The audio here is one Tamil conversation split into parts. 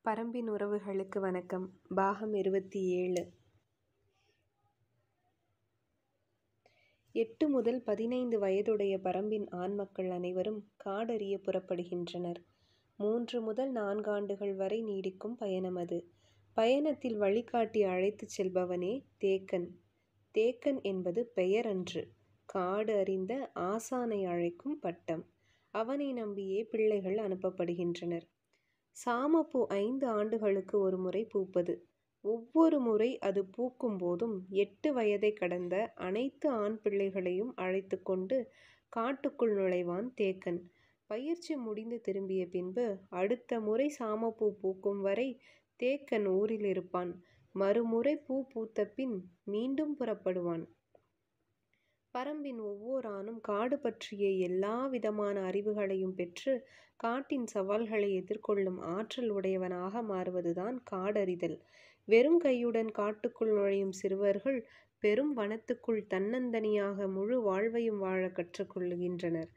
பரம்பின் உறவுகளுக்கு வணக்கம். பாகம் 27. 8 முதல் 15 வயதுடைய பரம்பின் ஆண்மக்கள் அனைவரும் காடறிய புறப்படுகின்றனர். 3 முதல் 4 ஆண்டுகள் வரை நீடிக்கும் பயணம் அது. பயணத்தில் வழிகாட்டி அழைத்துச் செல்பவனே தேக்கன். தேக்கன் என்பது பெயர் அன்று, காடு அறிந்த ஆசானை அழைக்கும் பட்டம். அவனை நம்பியே பிள்ளைகள் அனுப்பப்படுகின்றனர். சாமப்பூ 5 ஆண்டுகளுக்கு ஒரு முறை பூப்பது. ஒவ்வொரு முறை அது பூக்கும் போதும் 8 வயதை கடந்த அனைத்து ஆண் பிள்ளைகளையும் அழைத்து கொண்டு காட்டுக்குள் நுழைவான் தேக்கன். பயிற்சி முடிந்து திரும்பிய பின்பு அடுத்த முறை சாமப்பூ பூக்கும் வரை தேக்கன் ஊரில் இருப்பான். மறுமுறை பூ பூத்த பின் மீண்டும் புறப்படுவான். பரம்பின் ஒவ்வொரு ஆணும் காடு பற்றிய எல்லா விதமான அறிவுகளையும் பெற்று காட்டின் சவால்களை எதிர்கொள்ளும் ஆற்றல் உடையவனாக மாறுவதுதான் காடறிதல். வெறும் கையுடன் காட்டுக்குள் நுழையும் சிறுவர்கள் பெரும் வனத்துக்குள் தன்னந்தனியாக முழு வாழ்வையும் வாழ கற்றுக்கொள்கின்றனர்.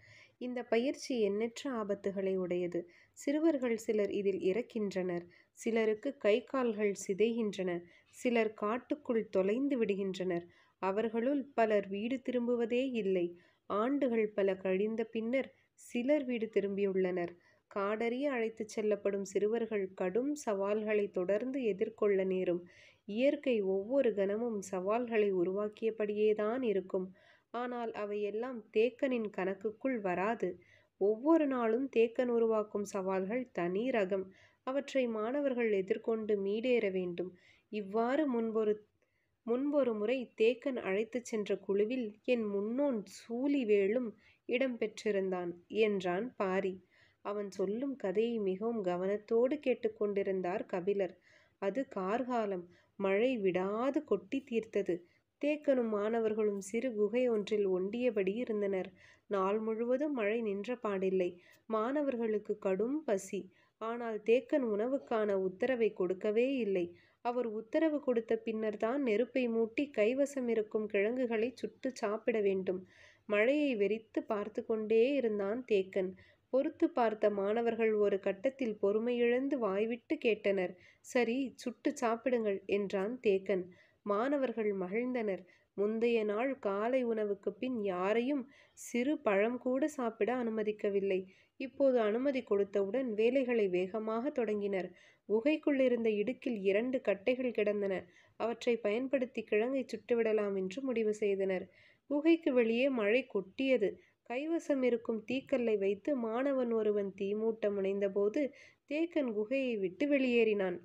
இந்த பயிற்சி எண்ணற்ற ஆபத்துகளை உடையது. சிறுவர்கள் சிலர் இதில் இறக்கின்றனர். சிலருக்கு கை கால்கள் சிதைகின்றன. சிலர் காட்டுக்குள் தொலைந்து விடுகின்றனர். அவர்களுள் பலர் வீடு திரும்புவதே இல்லை. ஆண்டுகள் பல கழிந்த பின்னர் சிலர் வீடு திரும்பியுள்ளனர். காடறிய அழைத்துச் செல்லப்படும் சிறுவர்கள் கடும் சவால்களை தொடர்ந்து எதிர்கொள்ள நேரும். இயற்கை ஒவ்வொரு கணமும் சவால்களை உருவாக்கியபடியேதான் இருக்கும். ஆனால் அவையெல்லாம் தேக்கனின் கணக்குக்குள் வராது. ஒவ்வொரு நாளும் தேக்கன் உருவாக்கும் சவால்கள் தனி ரகம். அவற்றை மாணவர்கள் எதிர்கொண்டு மீடேற வேண்டும். இவ்வாறு முன்பொரு முறை தேக்கன் அழைத்துச் சென்ற குழுவில் என் முன்னோன் சூலிவேளும் இடம் பெற்றிருந்தான் என்றான் பாரி. அவன் சொல்லும் கதையை மிகவும் கவனத்தோடு கேட்டுக்கொண்டிருந்தார் கபிலர். அது கார்காலம். மழை விடாது கொட்டி தீர்த்தது. தேக்கனும் மாணவர்களும் சிறு குகை ஒன்றில் ஒண்டியபடி இருந்தனர். நாள் முழுவதும் மழை நின்ற பாடில்லை. மாணவர்களுக்கு கடும் பசி. ஆனால் தேக்கன் உணவுக்கான உத்தரவை கொடுக்கவே இல்லை. அவர் உத்தரவு கொடுத்த பின்னர் தான் நெருப்பை மூட்டி கைவசம் இருக்கும் கிழங்குகளை சுட்டு சாப்பிட வேண்டும். மழையை வெறித்து பார்த்து கொண்டே இருந்தான் தேக்கன். பொறுத்து பார்த்த மாணவர்கள் ஒரு கட்டத்தில் பொறுமையிழந்து வாய்விட்டு கேட்டனர். சரி, சுட்டு சாப்பிடுங்கள் என்றான் தேக்கன். மாணவர்கள் மகிழ்ந்தனர். முந்தைய நாள் காலை உணவுக்கு பின் யாரையும் சிறு பழம் கூட சாப்பிட அனுமதிக்கவில்லை. இப்போது அனுமதி கொடுத்தவுடன் வேலைகளை வேகமாக தொடங்கினர். குகைக்குள் இருந்த இடுக்கில் 2 கட்டைகள் கிடந்தன. அவற்றை பயன்படுத்தி கிழங்கை சுட்டுவிடலாம் என்று முடிவு செய்தனர். குகைக்கு வெளியே மழை கொட்டியது. கைவசம் இருக்கும் தீக்கல்லை வைத்து மாணவன் ஒருவன் தீ மூட்ட முனைந்தபோது தேக்கன் குகையை விட்டு வெளியேறினான்.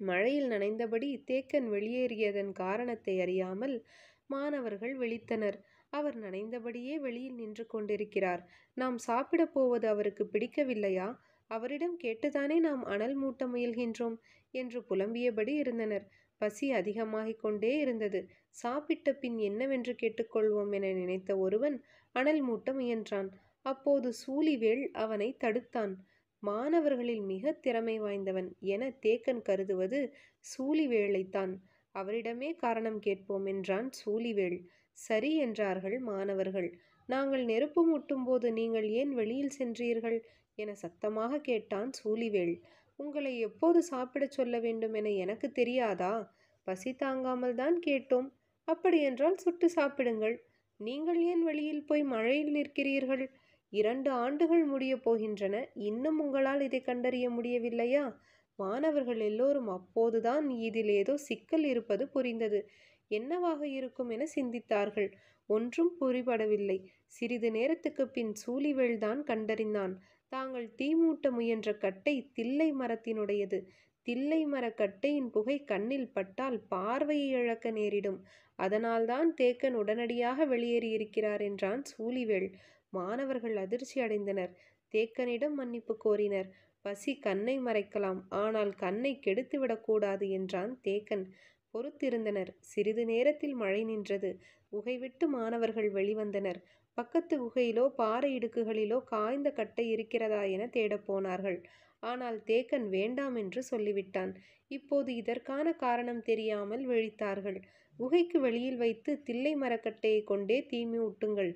மழையில் நனைந்தபடி தேக்கன் வெளியேறியதன் காரணத்தை அறியாமல் மாணவர்கள் விழித்தனர். அவர் நனைந்தபடியே வெளியில் நின்று கொண்டிருக்கிறார். நாம் சாப்பிடப் போவது அவருக்கு பிடிக்கவில்லையா? அவரிடம் கேட்டுதானே நாம் அனல் மூட்ட முயல்கின்றோம் என்று புலம்பியபடி இருந்தனர். பசி அதிகமாகிக் கொண்டே இருந்தது. சாப்பிட்ட பின் என்னவென்று கேட்டுக்கொள்வோம் என நினைத்த ஒருவன் அனல் மூட்ட முயன்றான். அப்போது சூலிவேள் அவனை தடுத்தான். மாணவர்களில் மிக திறமை வாய்ந்தவன் என தேக்கன் கருதுவது சூலிவேளைத்தான். அவரிடமே காரணம் கேட்போம் என்றான் சூலிவேள். சரி என்றார்கள் மாணவர்கள். நாங்கள் நெருப்பு மூட்டும் போது நீங்கள் ஏன் வெளியில் சென்றீர்கள் என சத்தமாக கேட்டான் சூலிவேள். உங்களை எப்போது சாப்பிடச் சொல்ல வேண்டும் என எனக்கு தெரியாதா? பசி தாங்காமல் தான் கேட்டோம். அப்படியென்றால் சுட்டு சாப்பிடுங்கள். நீங்கள் ஏன் வெளியில் போய் மழையில் நிற்கிறீர்கள்? 2 ஆண்டுகள் முடியப் போகின்றன. இன்னும் உங்களால் இதை கண்டறிய முடியவில்லையா? மாணவர்கள் எல்லோரும் அப்போதுதான் இதில் ஏதோ சிக்கல் இருப்பது புரிந்தது. என்னவாக இருக்கும் என சிந்தித்தார்கள். ஒன்றும் புரிபடவில்லை. சிறிது நேரத்துக்கு பின் சூலிவேள்தான் கண்டறிந்தான். தாங்கள் தீ மூட்ட முயன்ற கட்டை தில்லை மரத்தினுடையது. தில்லை மர கட்டையின் புகை கண்ணில் பட்டால் பார்வையை இழக்க நேரிடும். அதனால்தான் தேக்கன் உடனடியாக வெளியேறியிருக்கிறார் என்றான் சூலிவேள். மாணவர்கள் அதிர்ச்சி அடைந்தனர். தேக்கனிடம் மன்னிப்பு கோரினர். பசி கண்ணை மறைக்கலாம், ஆனால் கண்ணை கெடுத்துவிடக்கூடாது என்றான் தேக்கன். பொறுத்திருந்தனர். சிறிது நேரத்தில் மழை நின்றது. குகை விட்டு மாணவர்கள் வெளிவந்தனர். பக்கத்து குகையிலோ பாறை இடுக்குகளிலோ காய்ந்த கட்டை இருக்கிறதா என தேடப் போனார்கள். ஆனால் தேக்கன் வேண்டாம் என்று சொல்லிவிட்டான். இப்போது இதற்கான காரணம் தெரியாமல் விழித்தார்கள். குகைக்கு வெளியில் வைத்து தில்லை மரக்கட்டையை கொண்டே தீ மூட்டுங்கள்.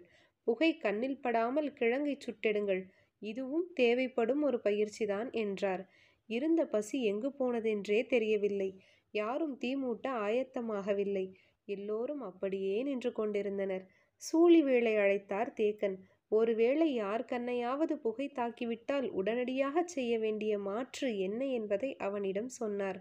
புகை கண்ணில் படாமல் கிழங்கை சுட்டெடுங்கள். இதுவும் தேவைப்படும் ஒரு பயிற்சிதான் என்றார். இருந்த பசி எங்கு போனதென்றே தெரியவில்லை. யாரும் தீ மூட்ட ஆயத்தமாகவில்லை. எல்லோரும் அப்படியே நின்று கொண்டிருந்தனர். சூழிவேளை அழைத்தார் தேக்கன். ஒருவேளை யார் கண்ணையாவது புகை தாக்கிவிட்டால் உடனடியாகச் செய்ய வேண்டிய மாற்று என்ன என்பதை அவனிடம் சொன்னார்.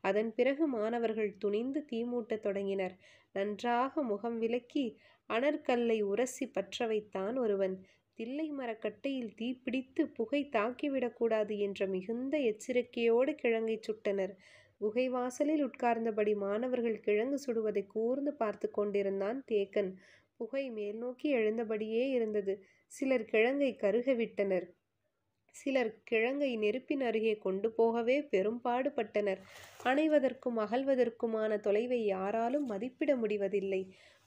அதன் பிறகு மாணவர்கள் துணிந்து தீமூட்டத் தொடங்கினர். நன்றாக முகம் விலக்கி அனற்கல்லை உரசி பற்ற வைத்தான் ஒருவன். தில்லை மரக்கட்டையில் தீப்பிடித்து புகை தாக்கிவிடக்கூடாது என்ற மிகுந்த எச்சரிக்கையோடு கிழங்கை சுட்டனர். குகை வாசலில் உட்கார்ந்தபடி மாணவர்கள் கிழங்கு சுடுவதை கூர்ந்து பார்த்து கொண்டிருந்தான் தேக்கன். புகை மேல் நோக்கி எழுந்தபடியே இருந்தது. சிலர் கிழங்கை கருகவிட்டனர். சிலர் கிழங்கை நெருப்பின் அருகே கொண்டு போகவே பெரும்பாடுபட்டனர். அணைவதற்கும் அகல்வதற்குமான தொலைவை யாராலும் மதிப்பிட முடிவதில்லை.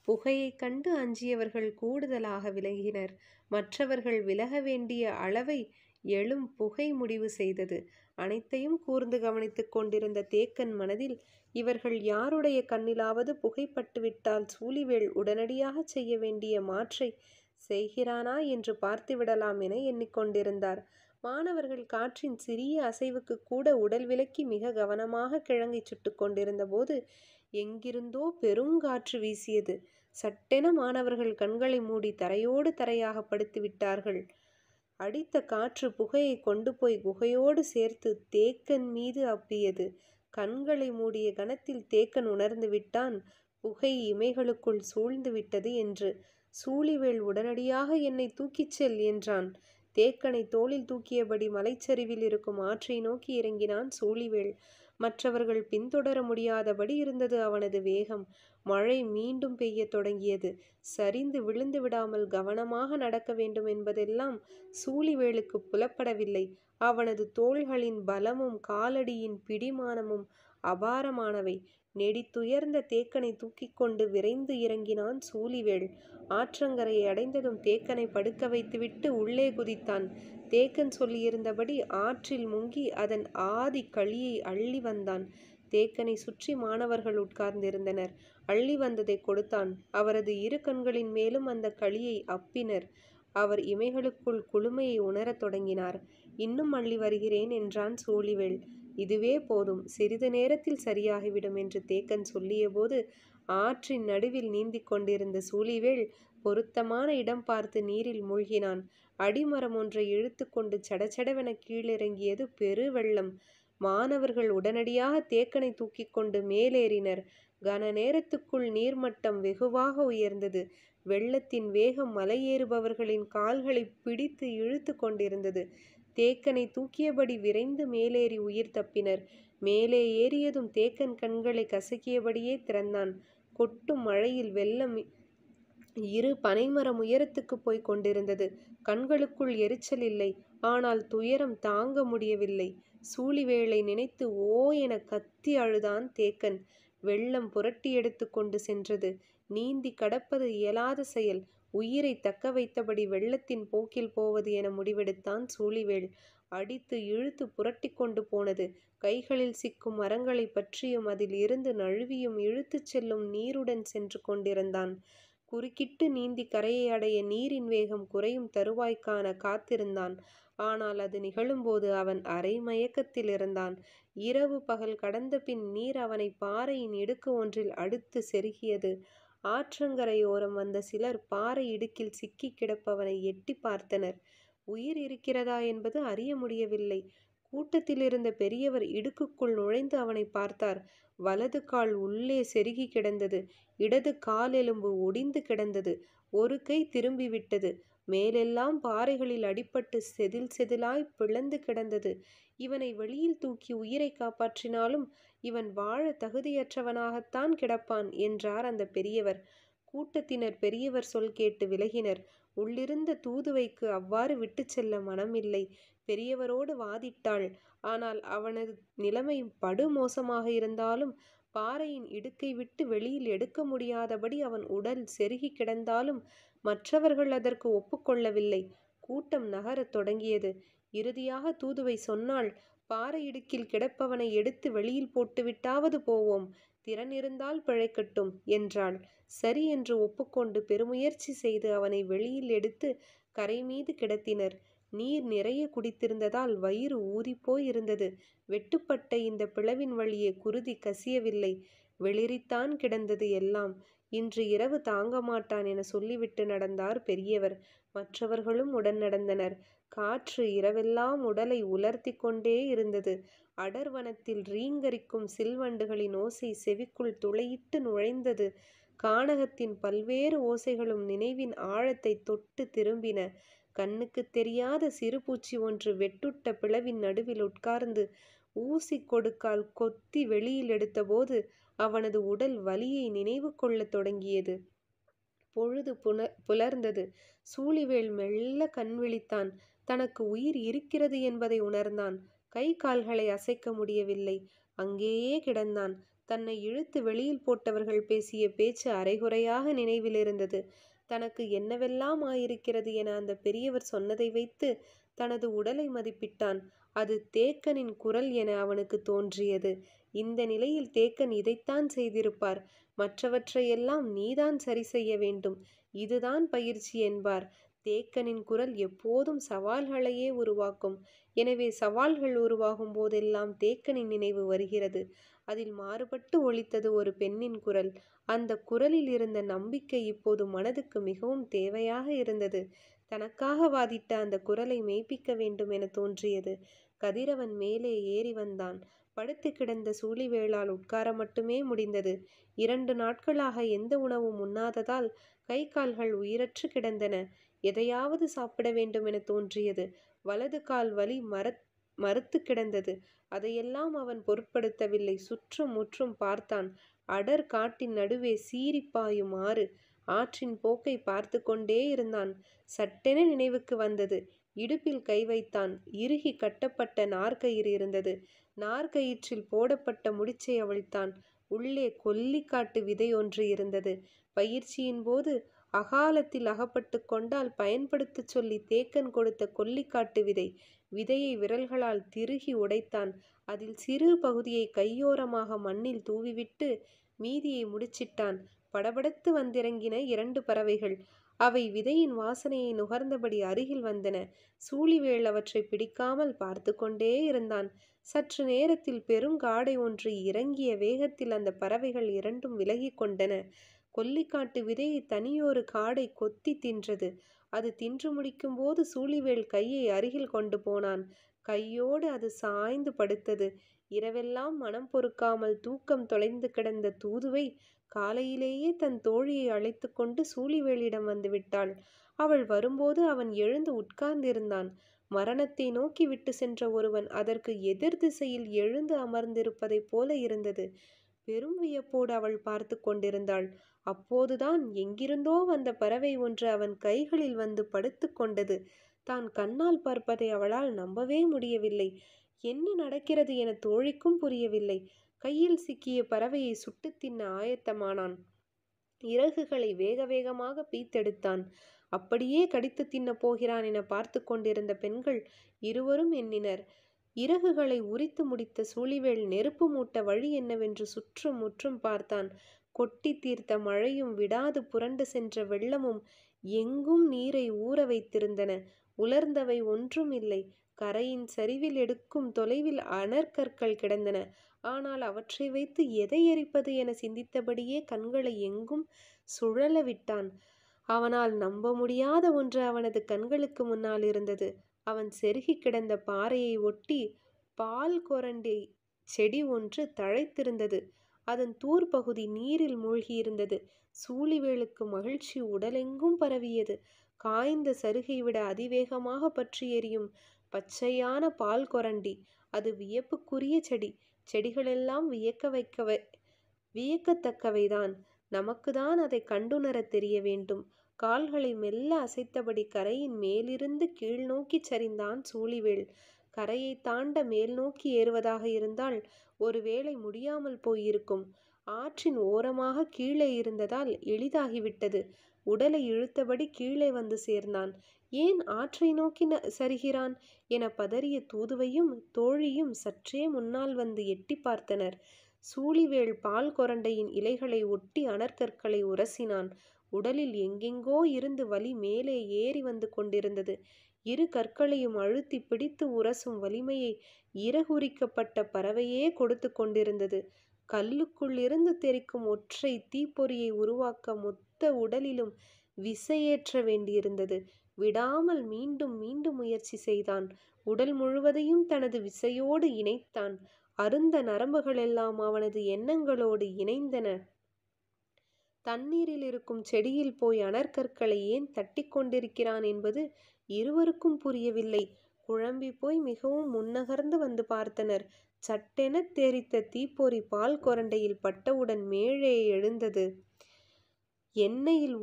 புகையைக் கண்டு அஞ்சியவர்கள் கூடுதலாக விலகினர். மற்றவர்கள் விலக வேண்டிய அளவை எழும் புகை முடிவு செய்தது. அனைத்தையும் கூர்ந்து கவனித்துக் கொண்டிருந்த தேக்கன் மனதில், இவர்கள் யாருடைய கண்ணிலாவது புகைப்பட்டுவிட்டால் சூழிவேள் உடனடியாக செய்ய வேண்டிய மாற்றை செய்கிறானா என்று பார்த்துவிடலாம் என எண்ணிக்கொண்டிருந்தார். மாணவர்கள் காற்றின் சிறிய அசைவுக்கு கூட உடல் விலக்கி மிக கவனமாக கிழங்கை சுட்டு கொண்டிருந்த போது எங்கிருந்தோ பெருங்காற்று வீசியது. சட்டென மாணவர்கள் கண்களை மூடி தரையோடு தரையாக படுத்து விட்டார்கள். அடித்த காற்று புகையை கொண்டு போய் குகையோடு சேர்த்து தேக்கன் மீது அப்பியது. கண்களை மூடிய கணத்தில் தேக்கன் உணர்ந்து விட்டான், புகை இமைகளுக்குள் சூழ்ந்து விட்டது என்று. சூழிவேள் உடனடியாக என்னை தூக்கிச் செல் என்றான். தேக்கனை தோளில் தூக்கியபடி மலைச்சரிவில் இருக்கும் ஆற்றை நோக்கி இறங்கினான் சூழிவேள். மற்றவர்கள் பின்தொடர முடியாதபடி இருந்தது அவனது வேகம். மழை மீண்டும் பெய்யத் தொடங்கியது. சரிந்து விழுந்து விடாமல் கவனமாக நடக்க வேண்டும் என்பதெல்லாம் சூழிவேளுக்கு புலப்படவில்லை. அவனது தோள்களின் பலமும் காலடியின் பிடிமானமும் அபாரமானவை. நெடித்துயர்ந்த தேக்கனை தூக்கிக் கொண்டு விரைந்து இறங்கினான் சூழிவேள். ஆற்றங்கரையை அடைந்ததும் தேக்கனை படுக்க வைத்துவிட்டு உள்ளே குதித்தான். தேக்கன் சொல்லியிருந்தபடி ஆற்றில் முங்கி அதன் ஆதி களியை அள்ளி வந்தான். தேக்கனை சுற்றி மாணவர்கள் உட்கார்ந்திருந்தனர். அள்ளி வந்ததை கொடுத்தான். அவரது இரு கண்களின் மேலும் அந்த களியை அப்பினர். அவர் இமைகளுக்குள் குளுமையை உணரத் தொடங்கினார். இன்னும் அள்ளி வருகிறேன் என்றான் சூழிவேள். இதுவே போதும், சிறிது நேரத்தில் சரியாகிவிடும் என்று தேக்கன் சொல்லியபோது ஆற்றின் நடுவில் நீந்திக் கொண்டிருந்த சூழிவேள் பொருத்தமான இடம் பார்த்து நீரில் மூழ்கினான். அடிமரம் ஒன்றை இழுத்து கொண்டு சடச்சடவென கீழிறங்கியது பெருவெள்ளம். மாணவர்கள் உடனடியாக தேக்கனை தூக்கிக் கொண்டு மேலேறினர். கன நேரத்துக்குள் நீர்மட்டம் வெகுவாக உயர்ந்தது. வெள்ளத்தின் வேகம் மலையேறுபவர்களின் கால்களை பிடித்து இழுத்து கொண்டிருந்தது. தேக்கனை தூக்கியபடி விரைந்து மேலேறி உயிர் தப்பினர். மேலே ஏறியதும் தேக்கன் கண்களை கசக்கியபடியே திறந்தான். கொட்டும் மழையில் வெள்ளம் இரு பனைமரம் உயரத்துக்கு போய் கொண்டிருந்தது. கண்களுக்குள் எரிச்சல் இல்லை, ஆனால் துயரம் தாங்க முடியவில்லை. சூழிவேளை நினைத்து ஓ என கத்தி அழுதான் தேக்கன். வெள்ளம் புரட்டி எடுத்து கொண்டு சென்றது. நீந்தி கடப்பது இயலாத செயல். உயிரை தக்க வைத்தபடி வெள்ளத்தின் போக்கில் போவது என முடிவெடுத்தான் சூழிவேள். அடித்து இழுத்து புரட்டி கொண்டு போனது. கைகளில் சிக்கும் மரங்களை பற்றியும் அதில் இருந்து நழுவியும் இழுத்துச் செல்லும் நீருடன் சென்று கொண்டிருந்தான். குறுக்கிட்டு நீந்தி கரையை அடைய நீரின் வேகம் குறையும் தருவாய்க்கான காத்திருந்தான். ஆனால் அது நிகழும்போது அவன் அரை மயக்கத்தில் இருந்தான். இரவு பகல் கடந்த பின் நீர் அவனை பாறையின் இடுக்கு ஒன்றில் அடுத்து செருகியது. ஆற்றங்கரையோரம் வந்த சிலர் பாறை இடுக்கில் சிக்கி கிடப்பவனை எட்டி பார்த்தனர். உயிர் இருக்கிறதா என்பது அறிய முடியவில்லை. கூட்டத்தில் இருந்த பெரியவர் இடுக்குக்குள் நுழைந்து அவனை பார்த்தார். வலது கால் உள்ளே செருகி கிடந்தது. இடது கால் எலும்பு ஒடிந்து கிடந்தது. ஒரு கை திரும்பிவிட்டது. மேலெல்லாம் பாறைகளில் அடிபட்டு செதில் செதிலாய் பிளந்து கிடந்தது. இவனை வெளியில் தூக்கி உயிரை காப்பாற்றினாலும் இவன் வாழ தகுதியற்றவனாகத்தான் கிடப்பான் என்றார் அந்த பெரியவர். கூட்டத்தினர் பெரியவர் சொல் கேட்டு விலகினர். உள்ளிருந்த தூதுவைக்கு அவ்வாறு விட்டு செல்ல மனமில்லை. பெரியவரோடு வாதிட்டாள். ஆனால் அவனது நிலைமை படுமோசமாக இருந்தாலும், பாறையின் இடுக்கை விட்டு வெளியில் எடுக்க முடியாதபடி அவன் உடல் செருகி கிடந்தாலும் மற்றவர்கள் அதற்கு ஒப்புக்கொள்ளவில்லை. கூட்டம் நகரத் தொடங்கியது. இறுதியாக தூதுவை சொன்னாள், பாறை இடுக்கில் கிடப்பவனை எடுத்து வெளியில் போட்டுவிட்டாவது போவோம். திறன் இருந்தால் பிழைக்கட்டும் என்றாள். சரி என்று ஒப்புக்கொண்டு பெருமுயற்சி செய்து அவனை வெளியில் எடுத்து கரை மீது கிடத்தினர். நீர் நிறைய குடித்திருந்ததால் வயிறு ஊதிப்போய் இருந்தது. வெட்டுப்பட்ட இந்த பிளவின் வழியே குருதி கசியவில்லை. வெளிரித்தான் கிடந்தது எல்லாம். இன்று இரவு தாங்க மாட்டான் என சொல்லிவிட்டு நடந்தார் பெரியவர். மற்றவர்களும் உடன் நடந்தனர். காற்று இரவெல்லாம் உடலை உலர்த்தி கொண்டே இருந்தது. அடர்வனத்தில் ரீங்கரிக்கும் சில்வண்டுகளின் ஓசை செவிக்குள் துளையிட்டு நுழைந்தது. கானகத்தின் பல்வேறு ஓசைகளும் நினைவின் ஆழத்தை தொட்டு திரும்பின. கண்ணுக்கு தெரியாத சிறு பூச்சி ஒன்று வெட்டுட்ட பிளவின் நடுவில் உட்கார்ந்து ஊசி கொடுக்கால் கொத்தி வெளியில் எடுத்தபோது அவனது உடல் வலியை நினைவு கொள்ளத் தொடங்கியது. பொழுது புலர்ந்தது. சூழிவேள் மெல்ல கண் விழித்தான். தனக்கு உயிர் இருக்கிறது என்பதை உணர்ந்தான். கை கால்களை அசைக்க முடியவில்லை. அங்கேயே கிடந்தான். தன்னை இழுத்து வெளியில் போட்டவர்கள் பேசிய பேச்சு அரைகுறையாக நினைவில் இருந்தது. தனக்கு என்னவெல்லாம் ஆயிருக்கிறது என அந்த பெரியவர் சொன்னதை வைத்து தனது உடலை மதிப்பிட்டான். அது தேக்கனின் குரல் என அவனுக்கு தோன்றியது. இந்த நிலையில் தேக்கன் இதைத்தான் செய்திருப்பார். மற்றவற்றையெல்லாம் நீதான் சரி செய்ய வேண்டும், இதுதான் பயிற்சி என்பார். தேக்கனின் குரல் எப்போதும் சவால்களையே உருவாக்கும். எனவே சவால்கள் உருவாகும் போதெல்லாம் தேக்கனின் நினைவு வருகிறது. அதில் மாறுபட்டு ஒலித்தது ஒரு பெண்ணின் குரல். அந்த குரலில் இருந்த நம்பிக்கை இப்போது மனதுக்கு மிகவும் தேவையாக இருந்தது. தனக்காக வாதிட்ட அந்த குரலை மெய்ப்பிக்க வேண்டும் என தோன்றியது. கதிரவன் மேலே ஏறி வந்தான். படுத்து கிடந்த சூழிவேளால் உட்கார மட்டுமே முடிந்தது. 2 நாட்களாக எந்த உணவும் உண்ணாததால் கை கால்கள் உயிரற்று கிடந்தன. எதையாவது சாப்பிட வேண்டும் என தோன்றியது. வலது கால் வலி மறுத்து கிடந்தது. அதையெல்லாம் அவன் பொருட்படுத்தவில்லை. சுற்றும் முற்றும் பார்த்தான். அடர் காட்டின் நடுவே சீரிப்பாயும் ஆறு. ஆற்றின் போக்கை பார்த்து கொண்டே இருந்தான். சட்டென நினைவுக்கு வந்தது. இடுப்பில் கை வைத்தான். இறுகி கட்டப்பட்ட நார்கயிறு இருந்தது. நார்கயிற்றில் போடப்பட்ட முடிச்சை அவிழ்த்தான். உள்ளே கொல்லிக்காட்டு விதை ஒன்று இருந்தது. பயிற்சியின் போது அகாலத்தில் அகப்பட்டு கொண்டால் பயன்படுத்த சொல்லி தேக்கன் கொடுத்த கொல்லிக்காட்டு விதை. விதையை விரல்களால் திருகி உடைத்தான். அதில் சிறு பகுதியை கையோரமாக மண்ணில் தூவிவிட்டு மீதியை முடிச்சிட்டான். படபடத்து வந்திறங்கின 2 பறவைகள். அவை விதையின் வாசனையை நுகர்ந்தபடி அருகில் வந்தன. சூழிவேள் அவற்றை பிடிக்காமல் பார்த்து கொண்டே இருந்தான். சற்று நேரத்தில் பெருங்காடை ஒன்று இறங்கிய வேகத்தில் அந்த பறவைகள் 2ம் விலகி கொண்டன. கொல்லிக்காட்டு விதையை தனியொரு காடை கொத்தி தின்றது. அது தின்று முடிக்கும் போது சூழிவேள் கையை அருகில் கொண்டு போனான். கையோடு அது சாய்ந்து படுத்தது. இரவெல்லாம் மனம் பொறுக்காமல் தூக்கம் தொலைந்து கிடந்த தூதுவை காலையிலேயே தன் தோழியை அழைத்து கொண்டு சூழிவேளிடம் வந்துவிட்டாள். அவள் வரும்போது அவன் எழுந்து உட்கார்ந்திருந்தான். மரணத்தை நோக்கி விட்டு சென்ற ஒருவன் அதற்கு எதிர் திசையில் எழுந்து அமர்ந்திருப்பதைப் போல இருந்தது. பெரும் வியப்போடு அவள் பார்த்து கொண்டிருந்தாள். அப்போதுதான் எங்கிருந்தோ வந்த பறவை ஒன்று அவன் கைகளில் வந்து படுத்து கொண்டது. தான் கண்ணால் பார்ப்பதை அவளால் நம்பவே முடியவில்லை. என்ன நடக்கிறது என தோழிக்கும் புரியவில்லை. கையில் சிக்கிய பறவையை சுட்டு தின்ன ஆயத்தமானான். இறகுகளை வேக வேகமாக பீத்தெடுத்தான். அப்படியே கடித்து தின்ன போகிறான் என பார்த்து கொண்டிருந்த பெண்கள் இருவரும் எண்ணினர். இறகுகளை உரித்து முடித்த சூழிவேள் நெருப்பு மூட்ட வழி என்னவென்று சுற்றும் முற்றும் பார்த்தான். கொட்டி தீர்த்த மழையும் விடாது புரண்டு சென்ற வெள்ளமும் எங்கும் நீரை ஊற வைத்திருந்தன. உலர்ந்தவை ஒன்றும் இல்லை. கரையின் சரிவில் எடுக்கும் தொலைவில் அனற்கற்கள் கிடந்தன. ஆனால் அவற்றை வைத்து எதை எரிப்பது என சிந்தித்தபடியே கண்களை எங்கும் சுழல விட்டான். அவனால் நம்ப முடியாத ஒன்று அவனது கண்களுக்கு முன்னால் இருந்தது. அவன் செருகி கிடந்த பாறையை ஒட்டி பால் கொரண்டை செடி ஒன்று தழைத்திருந்தது. அதன் தூர் பகுதி நீரில் மூழ்கியிருந்தது. சூழிவேளுக்கு மகிழ்ச்சி உடலெங்கும் பரவியது. காய்ந்த சருகை விட அதிவேகமாக பற்றி எரியும் பச்சையான பால் கொரண்டி. அது வியப்புக்குரிய செடி. செடிகளெல்லாம் வியக்கத்தக்கவைதான். நமக்குதான் அதை கண்டுணர தெரிய வேண்டும். கால்களை மெல்ல அசைத்தபடி கரையின் மேலிருந்து கீழ் நோக்கி சரிந்தான் சூழிவேள். கரையை தாண்ட மேல் நோக்கி ஏறுவதாக இருந்தால் ஒருவேளை முடியாமல் போயிருக்கும். ஆற்றின் ஓரமாக கீழே இருந்ததால் எளிதாகிவிட்டது. உடலை இழுத்தபடி கீழே வந்து சேர்ந்தான். ஏன் ஆற்றை நோக்கி சரிகிறான் என பதறிய தூதுவையும் தோழியும் சற்றே முன்னால் வந்து எட்டி பார்த்தனர். சூழிவேள் பால் கொரண்டையின் இலைகளை ஒட்டி அனற்கற்களை உரசினான். உடலில் எங்கெங்கோ இருந்து வலி மேலே ஏறி வந்து கொண்டிருந்தது. இரு கற்களையும் அழுத்தி பிடித்து உரசும் வலிமையை இறகுரிக்கப்பட்ட பறவையே கொடுத்து கொண்டிருந்தது. கல்லுக்குள் இருந்து தெரிக்கும் ஒற்றை தீப்பொறியை உருவாக்க மொத்த உடலிலும் விசையேற்ற வேண்டியிருந்தது. விடாமல் மீண்டும் மீண்டும் முயற்சி செய்தான். உடல் முழுவதையும் தனது விசையோடு இணைத்தான். அருந்த நரம்புகளெல்லாம் அவனது எண்ணங்களோடு இணைந்தன. தண்ணீரில் இருக்கும் செடியில் போய் அனற்கற்களை ஏன் தட்டி கொண்டிருக்கிறான் என்பது இருவருக்கும் புரியவில்லை. குழம்பி போய் மிகவும் முன்னகர்ந்து வந்து பார்த்தனர். சட்டென தெரித்த தீப்பொறி பால் கொரண்டையில் பட்டவுடன் மேலே எழுந்தது. எண்ணெயில்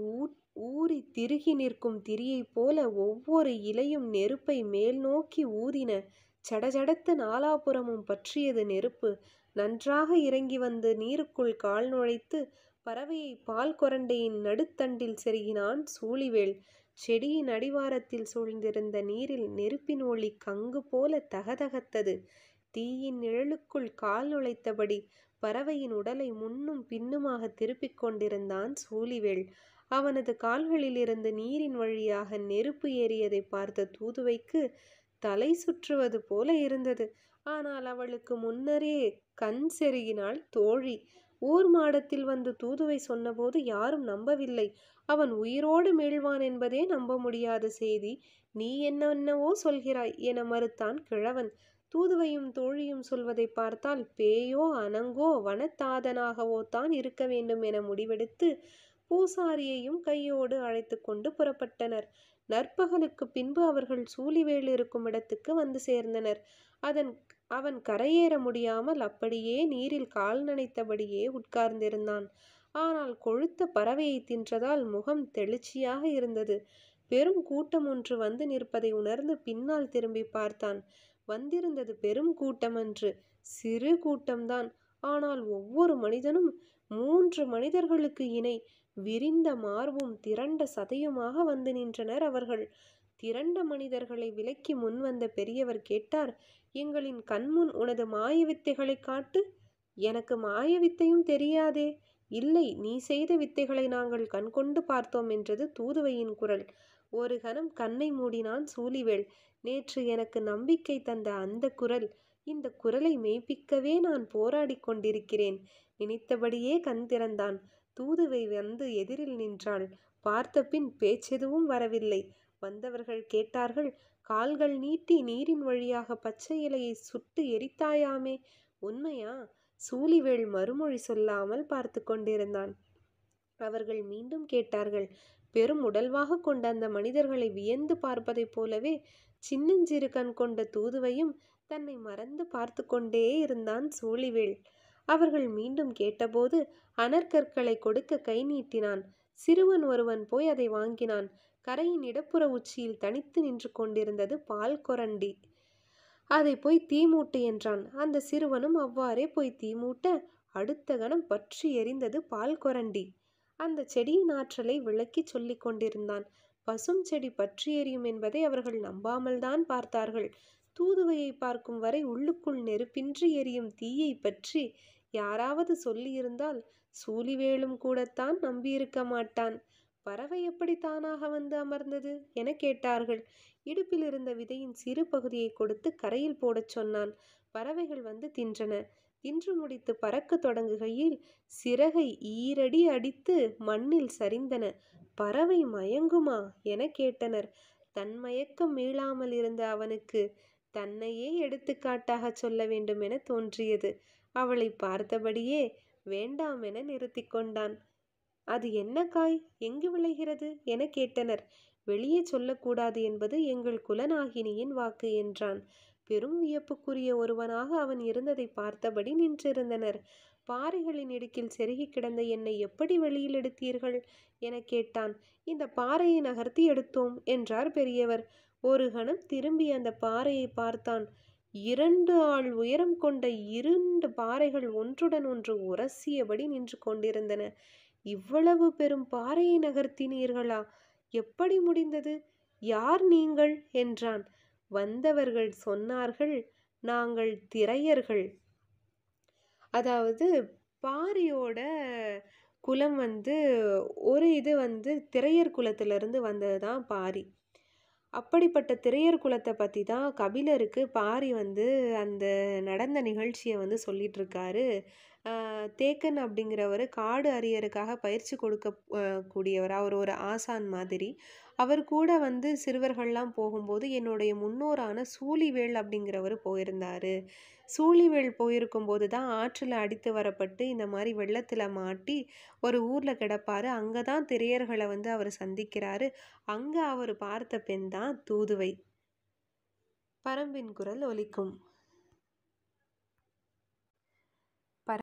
ஊறி திருகி நிற்கும் திரியைப் போல ஒவ்வொரு இலையும் நெருப்பை மேல் நோக்கி ஊதின. சடஜடத்த நாலாபுறமும் பற்றியது நெருப்பு. நன்றாக இறங்கி வந்து நீருக்குள் கால் நுழைத்து பறவையை பால் கொரண்டையின் நடுத்தண்டில் செருகினான் சூழிவேல். செடியின் அடிவாரத்தில் சூழ்ந்திருந்த நீரில் நெருப்பின் ஒளி கங்கு போல தகதகத்தது. தீயின் நிழலுக்குள் கால் நுழைத்தபடி பறவையின் உடலை முன்னும் பின்னுமாக திருப்பிக் கொண்டிருந்தான் சூழிவேல். அவனது கால்களிலிருந்து நீரின் வழியாக நெருப்பு ஏறியதை பார்த்த தூதுவைக்கு தலை சுற்றுவது போல இருந்தது. ஆனால் அவளுக்கு முன்னரே கண் செருகினாள் தோழி. ஊர் மாடத்தில் வந்து தூதுவை சொன்னபோது யாரும் நம்பவில்லை. அவன் உயிரோடு மீள்வான் என்பதே நம்ப முடியாத செய்தி. நீ என்னென்னவோ சொல்கிறாய் என மறுத்தான் கிழவன். தூதுவையும் தோழியும் சொல்வதை பார்த்தால் பேயோ அனங்கோ வனத்தாதனாகவோ தான் இருக்க வேண்டும் என முடிவெடுத்து பூசாரியையும் கையோடு அழைத்து கொண்டு புறப்பட்டனர். நற்பகலுக்கு பின்பு அவர்கள் சூழிவேல் இருக்கும் இடத்துக்கு வந்து சேர்ந்தனர். அவன் கரையேற முடியாமல் அப்படியே நீரில் கால் நனைத்தபடியே உட்கார்ந்திருந்தான். ஆனால் கொழுத்த பறவையை தின்றதால் முகம் தெளிச்சியாக இருந்தது. பெரும் கூட்டம் ஒன்று வந்து நிற்பதை உணர்ந்து பின்னால் திரும்பி பார்த்தான். வந்திருந்தது பெரும் கூட்டமன்று, சிறு கூட்டம்தான். ஆனால் ஒவ்வொரு மனிதனும் 3 மனிதர்களுக்கு இணை. விரிந்த மார்பும் திரண்ட சதையுமாக வந்து நின்றனர் அவர்கள். திரண்ட மனிதர்களை விலக்கி முன் வந்த பெரியவர் கேட்டார், எங்களின் கண்முன் உனது மாய வித்தைகளை காட்டு. எனக்கு மாய வித்தையும் தெரியாதே. இல்லை, நீ செய்த வித்தைகளை நாங்கள் கண்கொண்டு பார்த்தோம் என்றது தூதுவையின் குரல். ஒரு கணம் கண்ணை மூடினான் சூழிவேல். நேற்று எனக்கு நம்பிக்கை தந்த அந்த குரல். இந்த குரலை மெய்ப்பிக்கவே நான் போராடி கொண்டிருக்கிறேன். நினைத்தபடியே கண் திறந்தான். தூதுவை வந்து எதிரில் நின்றாள். பார்த்த பின் பேச்செதுவும் வரவில்லை. வந்தவர்கள் கேட்டார்கள், கால்கள் நீட்டி நீரின் வழியாக பச்சை இலையை சுட்டு எரித்தாயாமே, உண்மையா? சூழிவேல் மறுமொழி சொல்லாமல் பார்த்து கொண்டிருந்தான். அவர்கள் மீண்டும் கேட்டார்கள். பெரும் உடல்வாக கொண்ட அந்த மனிதர்களை வியந்து பார்ப்பதைப் போலவே சின்னஞ்சிறு கண் கொண்ட தூதுவையும் தன்னை மறந்து பார்த்து கொண்டே இருந்தான் சூழிவேல். அவர்கள் மீண்டும் கேட்டபோது அனற்கற்களை கொடுக்க கை நீட்டினான். சிறுவன் ஒருவன் போய் அதை வாங்கினான். கரையின் இடப்புற உச்சியில் தனித்து நின்று கொண்டிருந்தது பால் கொரண்டி. அதை போய் தீமூட்டு என்றான். அந்த சிறுவனும் அவ்வாறே போய் தீமூட்ட அடுத்த கணம் பற்றி எரிந்தது பால் கொரண்டி. அந்த செடியின் ஆற்றலை விளக்கி சொல்லிக் கொண்டிருந்தான். பசும் செடி பற்றி எரியும் என்பதை அவர்கள் நம்பாமல் தான் பார்த்தார்கள். தூதுவையை பார்க்கும் வரை உள்ளுக்குள் நெருப்பின்றி எரியும் தீயை பற்றி யாராவது சொல்லியிருந்தால் சூழிவேலும் கூடத்தான் நம்பியிருக்க மாட்டான். பறவை எப்படி தானாக வந்து அமர்ந்தது என கேட்டார்கள். இடுப்பில் இருந்த விதையின் சிறு பகுதியை கொடுத்து கரையில் போடச் சொன்னான். பறவைகள் வந்து தின்றன. தின்று முடித்து பறக்க தொடங்குகையில் சிறகை ஈரடி அடித்து மண்ணில் சரிந்தன. பறவை மயங்குமா என கேட்டனர். தன் மயக்கம் மீளாமல் இருந்த அவனுக்கு தன்னையே எடுத்துக்காட்டாக சொல்ல வேண்டும் என தோன்றியது. அவளை பார்த்தபடியே வேண்டாம் என நிறுத்தி கொண்டான். அது என்ன காய், எங்கு விளைகிறது என கேட்டனர். வெளியே சொல்லக்கூடாது என்பது எங்கள் குலநாகினியின் வாக்கு என்றான். பெரும் வியப்புக்குரிய ஒருவனாக அவன் இருந்ததை பார்த்தபடி நின்றிருந்தனர். பாறைகளின் இடுக்கில் செருகி கிடந்த என்னை எப்படி வெளியில் எடுத்தீர்கள் என கேட்டான். இந்த பாறையை நகர்த்தி எடுத்தோம் என்றார் பெரியவர். ஒரு கணம் திரும்பி அந்த பாறையை பார்த்தான். 2 ஆள் உயரம் கொண்ட 2 பாறைகள் ஒன்றுடன் ஒன்று உரசியபடி நின்று கொண்டிருந்தன. இவ்வளவு பெரும் பாறையை நகர்த்தினீர்களா? எப்படி முடிந்தது? யார் நீங்கள் என்றான். வந்தவர்கள் சொன்னார்கள், நாங்கள் திரையர்கள். அதாவது பாரியோட குலம் ஒரு இது திரையர் குலத்திலிருந்து வந்தது தான் பாரி. அப்படிப்பட்ட திரையர் குலத்தை பத்தி தான் கபிலருக்கு பாரி வந்து அந்த நடந்த நிகழ்ச்சிய வந்து சொல்லிட்டுருக்காரு. தேக்கன் அப்படிங்கிறவரு காடு அரியருக்காக பயிற்சி கொடுக்க கூடியவர். அவர் ஒரு ஆசான் மாதிரி. அவர் கூட வந்து சிறுவர்கள்லாம் போகும்போது, என்னுடைய முன்னோரான சூழிவேள் அப்படிங்கிறவரு போயிருந்தாரு. சூழிவேள் போயிருக்கும்போது தான் ஆற்றுல அடித்து வரப்பட்டு, இந்த மாரி வெள்ளத்துல மாட்டி ஒரு ஊர்ல கிடப்பாரு. அங்க தான் திரையர்கள வந்து அவரு சந்திக்கிறாரு. அங்க அவரு பார்த்த பெண் தான் தூதுவை. பரம்பின் குரல் ஒலிக்கும்.